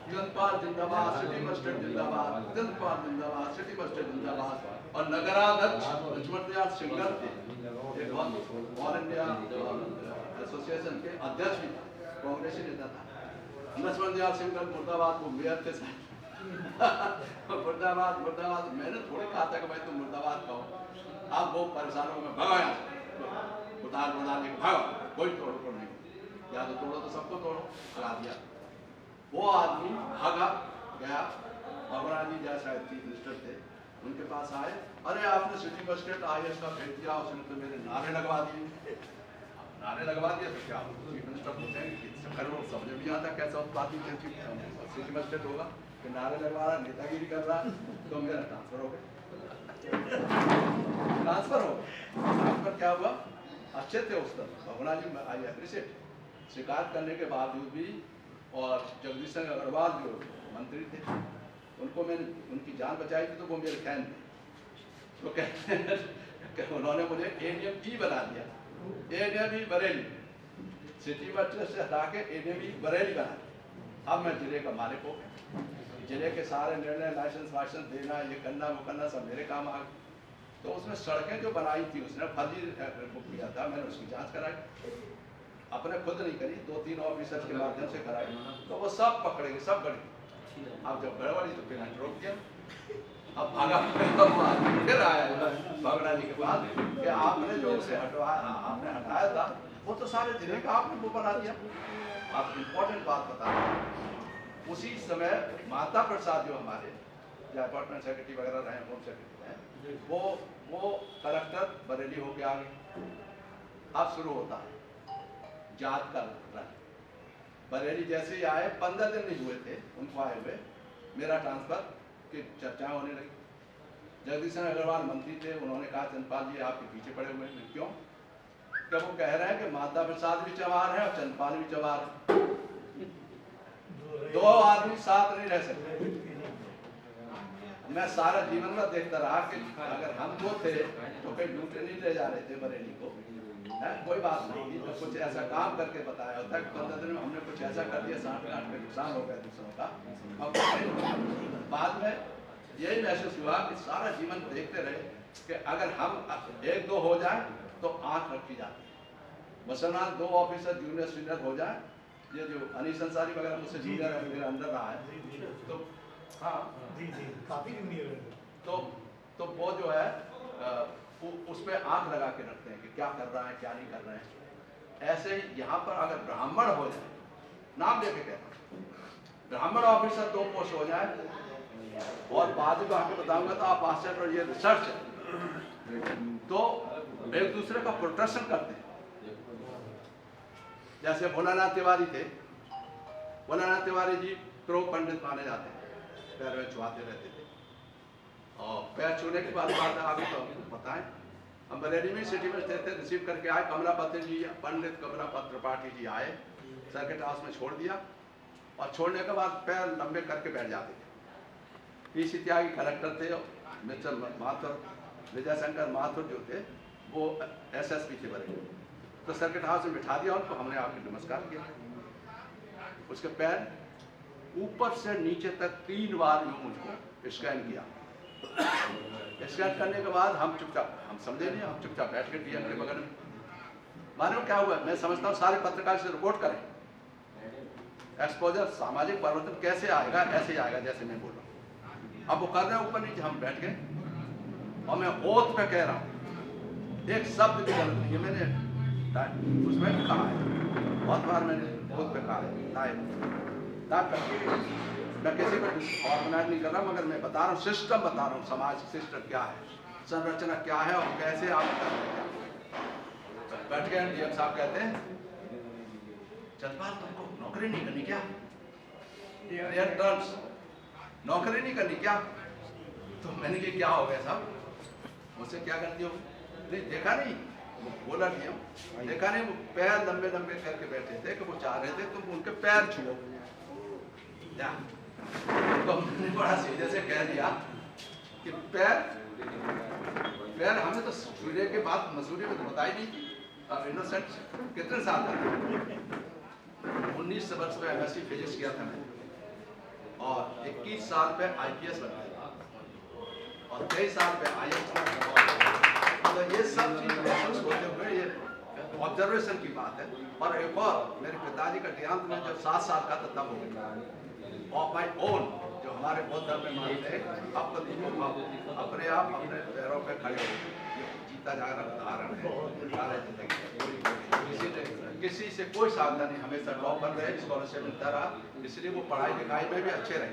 जनपाल जिंदाबाद, सिटी मस्जिद जिंदाबाद, जनपाल जिंदाबाद, सिटी मस्जिद जिंदाबाद। और नगराध्यक्ष लक्ष्मण दयाल सिंगल थे, एक ऑल इंडिया एसोसिएशन के अध्यक्ष भी था, कांग्रेसी नेता था। लक्ष्मण दयाल सिंगल मुर्दाबाद को मेयर थे मुर्दाबाद मुर्दाबाद। मैंने थोड़ी कहा था कि भाई तुम मुर्दाबाद कहो, आप बहुत परेशान हो, मैं भगा यहाँ से, उतार के भागो, कोई तोड़ नहीं, या तो तोड़ो तो सबको तोड़ो, हरा दिया। वो आदमी भागा गया, भगवान जी जैसा शायद चीफ मिनिस्टर थे, उनके पास आए, अरे आपने सिटी मजिस्ट्रेट IAS का भेज दिया, उसने तो मेरे नारे लगवा दिए। नारे लगवा दिया तो क्या चीफ मिनिस्टर पूछेंगे, वो समझ भी आता कैसा उत्पादी सिटी मजिस्ट्रेट होगा कि नारे लगवा रहा, नेतागिरी कर रहा, तो मेरा ट्रांसफर हो गया। ट्रांसफर क्या हुआ, अच्छे थे उस तरह भगवान जी, आई एप्रिशिएट। शिकायत करने के बावजूद भी, और जगदीश सिंह अग्रवाल जो मंत्री थे, उनको मैंने उनकी जान बचाई थी, तो वो मेरे फैन थे। तो कहते उन्होंने मुझे ADM बना दिया, ADM बरेली, सिटी मजिस्ट्रेट से हटा के ADM बरेली बना दिया। अब मैं जिले का मालिक हो गया, जिले के सारे निर्णय, लाइसेंस वाइसेंस देना, ये करना वो करना, सब मेरे काम आ गए। तो उसमें सड़कें जो बनाई थी उसने फर्जी बुक किया था, मैंने उसकी जाँच कराई, अपने खुद नहीं करी, 2-3 ऑफिसर के माध्यम से कराई, तो वो सब पकड़ेंगे, सब गड़े। अब जब गड़बड़ी तो फिर रोक दिया, अब भागा फिर आया भगना जी के पास कि आपने जो उसे हटवाया, आपने हटाया था, वो तो सारे जिले का आपने वो बना दिया। आप इम्पोर्टेंट बात बता रहे हैं, उसी समय माता प्रसाद जो हमारे जो अपार्टमेंट सेक्रेटरी वगैरह रहे, होम सेक्रेटरी हैं, वो कलेक्टर बरेली हो गया आगे। अब शुरू होता है जात का रन। बरेली जैसे ही आए, 15 दिन नहीं हुए थे उनको आए हुए, मेरा ट्रांसफर की चर्चा होने लगी। जगदीश सिंह अग्रवाल मंत्री थे, उन्होंने कहा चंद्रपाल जी आपके पीछे पड़े हुए हैं। क्यों? क्या वो कह रहे हैं कि माता प्रसाद भी चमार है और चंद्रपाल भी चमार है, दो आदमी साथ नहीं रह सकते। मैं सारा जीवन में देखता रहा कि अगर हम वो थे तो कहीं लूटे नहीं ले जा रहे थे बरेली को, है कोई बात नहीं, तो कुछ ऐसा काम करके बताया होता है कि 15 दिन में हमने कुछ ऐसा कर दिया, 60-60 का नुकसान हो गया दूसरों का। अब बाद में यही महसूस हुआ कि सारा जीवन देखते रहे कि अगर हम 1-2 हो जाए तो आंख रखी जाती है। मुसलमान 2 ऑफिसर जूनियर सीनियर हो जाए, ये जो अनीस अंसारी वगैरह मुझसे जूनियर है, मेरे अंदर रहा है, तो हाँ काफी जूनियर है, तो वो जो है उस पर आंख लगा के रखते हैं कि क्या कर रहा है क्या नहीं कर रहे हैं। ऐसे ही यहाँ पर अगर ब्राह्मण हो जाए, नाम लेके कहता हूँ, ब्राह्मण ऑफिसर 2 पोस्ट हो जाए, और बाद में आपको बताऊंगा तो आप आश्चर्य और ये रिसर्च है, तो एक दूसरे का प्रोटेक्शन करते हैं। जैसे भोलानाथ तिवारी थे, भोलानाथ तिवारी जी प्रो पंडित माने जाते हैं, पैर में छुआते रहते थे, और पैर छूने की बात आगे तो आपको पता है। हम बरेली में सिटी में थे, रिसीव करके आए, कमलापति जी, पंडित कमलापति त्रिपाठी जी आए, सर्किट हाउस में छोड़ दिया, और छोड़ने के बाद पैर लंबे करके बैठ जाते थे। PC त्यागी कलेक्टर थे, मिस्टर माथुर, विजय शंकर माथुर जो थे वो SSP थे बरेली, तो सर्किट हाउस में बिठा दिया उनको, हमने आके नमस्कार किया। उसके पैर ऊपर से नीचे तक 3 बार यूं मुझको स्कैन किया। स्कैन करने के बाद हम चुपचाप, हम समझे नहीं, हम चुपचाप बैठ के DM के बगल में। मालूम क्या हुआ, मैं समझता हूँ सारे पत्रकार से रिपोर्ट करें, एक्सपोजर सामाजिक परिवर्तन कैसे आएगा, ऐसे ही आएगा जैसे मैं बोल रहा हूँ। अब वो कर रहे हैं ऊपर नीचे, हम बैठ गए, और मैं ओथ पे कह रहा हूँ, एक शब्द भी गलत नहीं है, मैंने उसमें भी कहा है, बहुत बार मैंने ओथ पे कहा है, मैं किसी को ऑर्गेनाइज नहीं कर रहा, मगर मैं बता रहा हूँ, सिस्टम बता रहा हूँ, समाज सिस्टम क्या है, संरचना क्या है, और कैसे आप करते हैं। बैठ गए, DM साहब कहते हैं चंद्रपाल तुमको नौकरी नहीं करनी क्या, नौकरी नहीं करनी क्या? तो मैंने कहा क्या हो गया साहब, मुझसे क्या गलती हो गई? देखा नहीं, बोला नहीं, देखा नहीं, वो पैर लंबे लंबे करके बैठे थे कि वो चाह रहे थे तुम उनके पैर छुओ। तो मैंने बड़ा सीधे से कह दिया कि पैर हमें तो सूर्य के बाद मसूरी में तो बताई नहीं थी। अब इनोसेंट कितने साल था, 19 वर्ष में MSc फिजिक्स किया था मैं, 21 साल पे IPS बना और 23 साल पे IAS बना। तो ये सब चीज महसूस होते हुए ये ऑब्जर्वेशन की बात है। और एक और, मेरे पिताजी का देहांत में जब 7 साल का था तब हो गया। और माई ओन जो हमारे बौद्ध धर्म में मानते हैं, अब तो देखो अपने आप अपने पैरों पे खड़े हो, ये जीता जागरण उदाहरण है जिंदगी। किसी से कोई सावधानी, हमेशा टॉपर रहे, स्कॉलरशिप मिलता रहा, इसलिए वो पढ़ाई लिखाई में भी अच्छे रहे।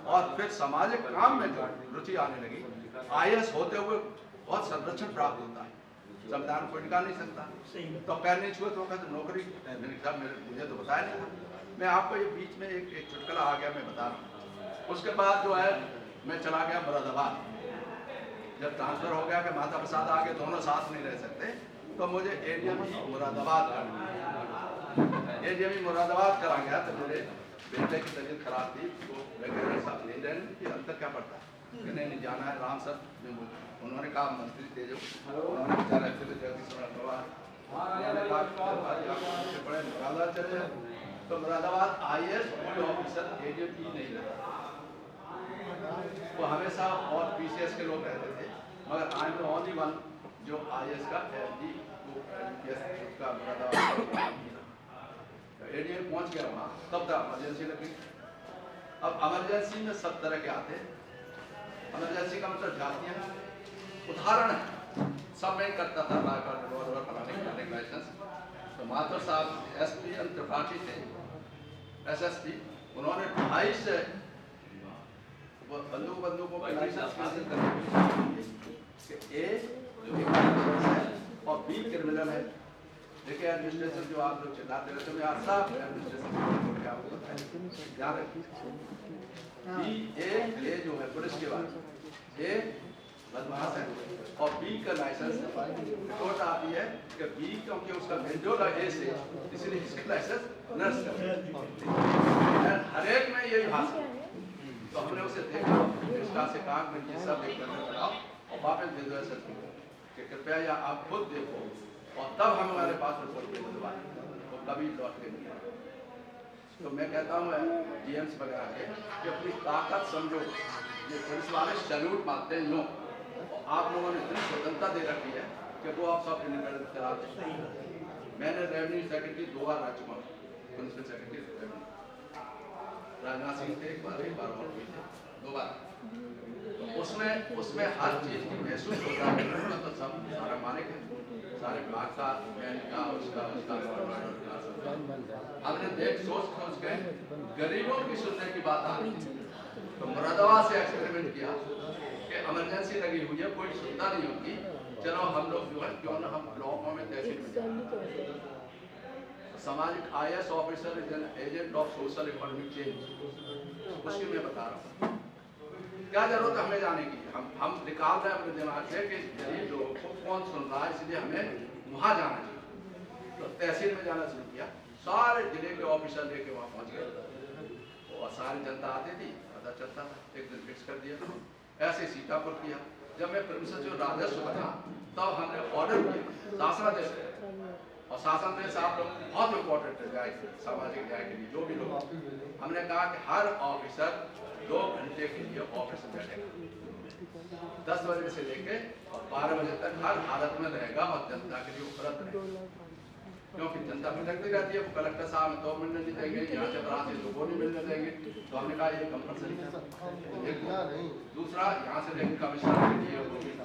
और फिर सामाजिक काम में जो रुचि आने लगी, IAS होते हुए बहुत संरक्षण प्राप्त होता है, संविधान कोई निकाल नहीं सकता। तो पैर नहीं छुए तो कहते नौकरी, मैंने कहा मुझे तो बताया नहीं था। मैं आपको ये बीच में एक चुटकुला आ गया, मैं बता रहा हूँ। उसके बाद जो है मैं चला गया मुरादाबाद। जब ट्रांसफर हो गया कि माता प्रसाद आगे दोनों साथ नहीं रह सकते, तो मुझे ADME मुरादाबाद करा गया। तो मेरे बेटे की तबीयत खराब थी, तो साहब नहीं रहने कि अंदर क्या पड़ता है कि नहीं जाना है राम सर। उन्होंने कहा मंत्री थे जो, उन्होंने बेचारा बड़े मुरादाबाद चले। तो मुरादाबाद IAS ऑफिसर ADME नहीं रहा, वो हमेशा और PCS के लोग रहते थे, मगर I am the only one जो IAS का FG का मुरादाबाद ADME पहुंच गया वहाँ। तब तक इमरजेंसी लगी। अब इमरजेंसी में सब तरह के आते हैं। इमरजेंसी का मतलब जातियाँ, उदाहरण है सब मैं करता था, फलाने लाइसेंस। तो माथुर साहब SP त्रिपाठी थे, SSP, उन्होंने 2.5 से बंदूकों के लाइसेंस हासिल करने कि A और B क्रिमिनल है। देखिए एडमिनिस्ट्रेशन जो आप लोग चिल्लाते रहते हैं, मैं साफ एडमिनिस्ट्रेशन क्या आपको बताएं, ध्यान रखिए। A जो है पुलिस के बाद A बदमाश है और B का लाइसेंस रिपोर्ट आती है कि B क्योंकि उसका मेजोर है A से, इसलिए इसका लाइसेंस नर्स का। हर एक में यही भाषा। तो हमने उसे देखा, इसका से कहा कि ये सब एक करके बनाओ और वापस भेज दो SSP को कि कृपया या आप खुद देखो, और तब हम हमारे पास रिपोर्ट भेज दो, वो कभी लौट के नहीं आए। तो मैं कहता हूँ GMs वगैरह के कि अपनी ताकत समझो। ये पुलिस वाले सैल्यूट मारते हैं यूँ, और आप लोगों ने इतनी स्वतंत्रता दे रखी है कि वो आप सब इंडिपेंडेंट चलाते हैं। मैंने रेवेन्यू सेक्रेटरी 2 बार रह चुका हूँ, प्रिंसिपल सेक्रेटरी राजनाथ सिंह थे, एक बार और हुई थे, 2 बार। तो उसमें हर चीज की महसूस होता है, तो सब सारा मालिक है, सारे भाग का, बैंक का, उसका हमने देख सोच के गरीबों की सुनने की बात आ रही थी। तो मुरादाबाद से एक्सपेरिमेंट किया कि इमरजेंसी लगी हुई है, कोई सुनता नहीं होगी, चलो हम लोग जो है क्यों ना हम ब्लॉकों में तहसील में सामाजिक IAS officer is an agent of social economic change. उसकी मैं बता रहा हूँ क्या जरूरत है हमें जाने की। हम निकाल रहे हैं अपने दिमाग से कि गरीब लोगों को कौन सुन रहा है, इसलिए हमें वहाँ जाना चाहिए। तो तहसील में जाना शुरू किया, सारे जिले के ऑफिसर लेके वहाँ पहुँच गए और सारी जनता आती थी, पता चलता था, एक दिन फिक्स कर दिया। ऐसे सीतापुर किया। जब मैं प्रिंसिपल जो राजस्व बना तब हमने ऑर्डर किया शासनादेश, और शासनादेश आप लोग बहुत इंपॉर्टेंट है सामाजिक न्याय के लिए। जो भी लोग, हमने कहा कि हर ऑफिसर 2 घंटे के लिए ऑफिस में बैठेगा, 10 बजे से लेके 12 बजे तक हर हालत में रहेगा और जनता के लिए उपलब्ध रहेगा। क्योंकि जनता भटकती रहती है, वो कलेक्टर साहब तो मिलने नहीं देंगे, यहाँ से बरात से लोगों नहीं मिलने देंगे। तो हमने कहा ये कंपलसरी है। दूसरा, यहाँ से लेकर कमिश्नर के लिए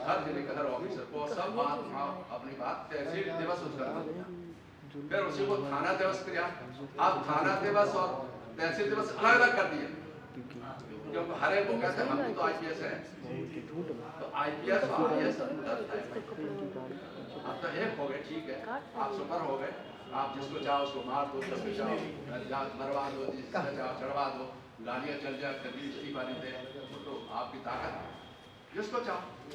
हर जिले का हर ऑफिसर को सब बात अपनी बात तहसील दिवस उसका, फिर उसी को थाना दिवस किया। अब थाना दिवस और तहसील दिवस अलग अलग कर दिए, क्योंकि हर एक को कहते हैं हम तो IPS है, तो IPS और IAS अब तो एक हो गए, ठीक है, आप सुपर हो गए, आप जिसको चाहो उसको मार दो, जिसको चाहो मरवा दो, जिसको चाहो चढ़वा दो, गालियाँ चल जाए, कभी इस्तीफा नहीं दे, तो आपकी ताकत जिसको चाहो